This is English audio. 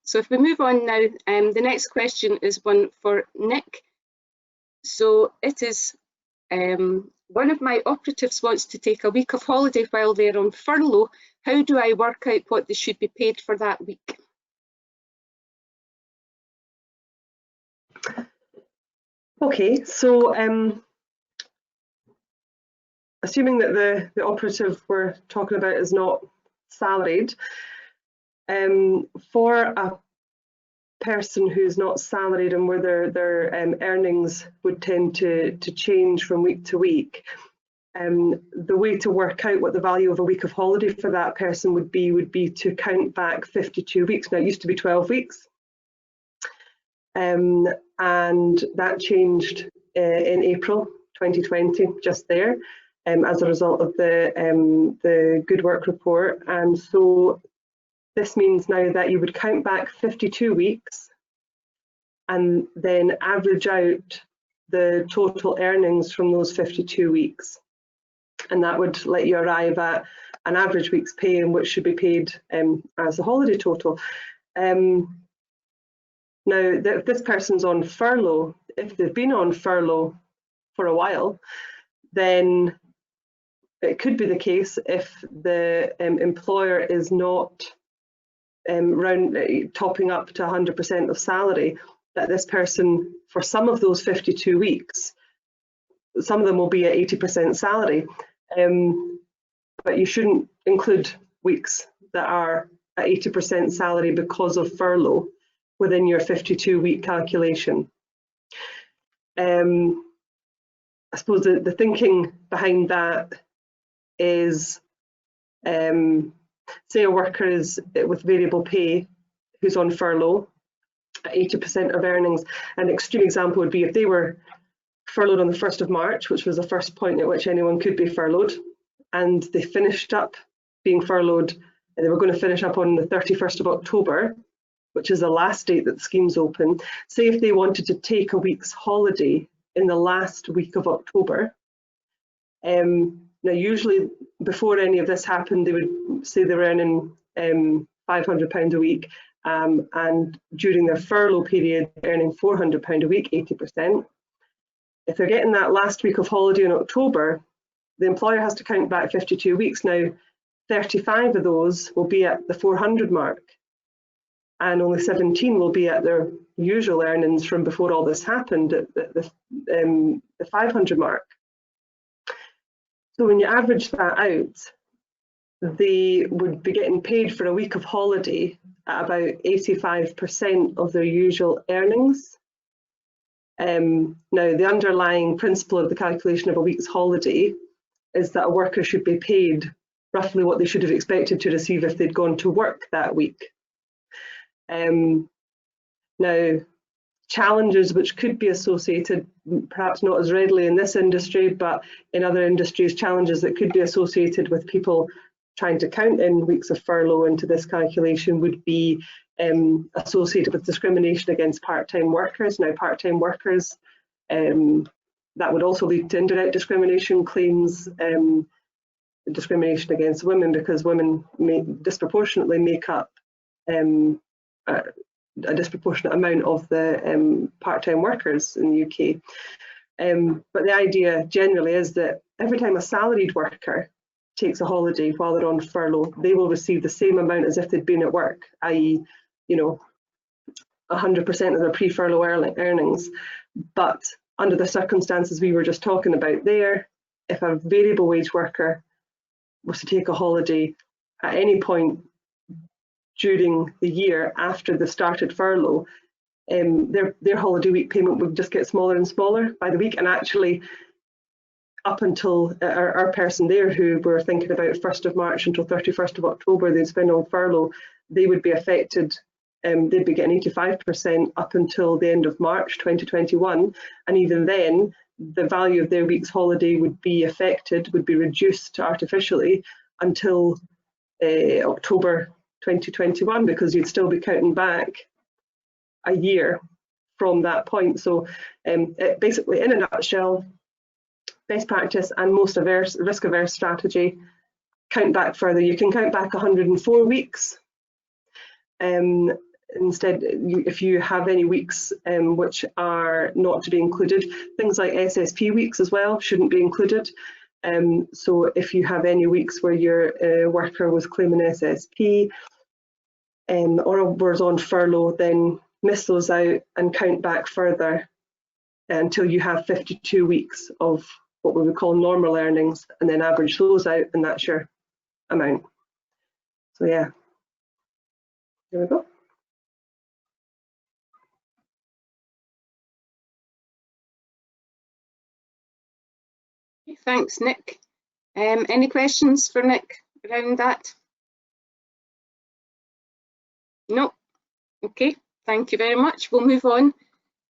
So if we move on now, the next question is one for Nick. So it is, one of my operatives wants to take a week of holiday while they're on furlough. How do I work out what they should be paid for that week? Okay, so assuming that the operative we're talking about is not salaried, for a person who's not salaried and where their earnings would tend to change from week to week, the way to work out what the value of a week of holiday for that person would be to count back 52 weeks. Now, it used to be 12 weeks, and that changed in April 2020, just there, as a result of the Good Work report. And so this means now that you would count back 52 weeks and then average out the total earnings from those 52 weeks. And that would let you arrive at an average week's pay, and which should be paid as the holiday total. Now, if this person's on furlough, if they've been on furlough for a while, then it could be the case, if the employer is not topping up to 100% of salary, that this person, for some of those 52 weeks, some of them will be at 80% salary, but you shouldn't include weeks that are at 80% salary because of furlough within your 52-week calculation. I suppose the thinking behind that is, say a worker is with variable pay who's on furlough at 80% of earnings. An extreme example would be if they were furloughed on the 1st of March, which was the first point at which anyone could be furloughed, and they finished up being furloughed, and they were going to finish up on the 31st of October, which is the last date that the scheme's open. Say if they wanted to take a week's holiday in the last week of October, now usually before any of this happened, they would say they were earning £500 a week, and during their furlough period, earning £400 a week, 80%. If they're getting that last week of holiday in October, the employer has to count back 52 weeks. Now, 35 of those will be at the 400 mark, and only 17 will be at their usual earnings from before all this happened, at the 500 mark. So when you average that out, they would be getting paid for a week of holiday at about 85% of their usual earnings. Now, the underlying principle of the calculation of a week's holiday is that a worker should be paid roughly what they should have expected to receive if they'd gone to work that week. Now, challenges which could be associated, perhaps not as readily in this industry, but in other industries, challenges that could be associated with people trying to count in weeks of furlough into this calculation would be associated with discrimination against part-time workers. Now, part-time workers, that would also lead to indirect discrimination claims, discrimination against women, because women disproportionately make up a disproportionate amount of the part-time workers in the UK. But the idea generally is that every time a salaried worker takes a holiday while they're on furlough, they will receive the same amount as if they'd been at work, i.e., 100% of their pre-furlough earnings. But under the circumstances we were just talking about there, if a variable wage worker was to take a holiday at any point during the year after the started furlough, their holiday week payment would just get smaller and smaller by the week. And actually, up until our person there, who were thinking about 1st of March until 31st of October, they'd spend on furlough, they would be affected. They'd be getting 85% up until the end of March 2021. And even then, the value of their week's holiday would be affected, would be reduced artificially until October 2021, because you'd still be counting back a year from that point. So basically, in a nutshell, best practice and most risk-averse strategy, count back further. You can count back 104 weeks. instead, if you have any weeks which are not to be included, things like SSP weeks as well shouldn't be included. So if you have any weeks where your worker was claiming SSP or was on furlough, then miss those out and count back further until you have 52 weeks of what we would call normal earnings, and then average those out, and that's your amount. So yeah, there we go. Thanks, Nick. Any questions for Nick around that? No? Okay, thank you very much. We'll move on.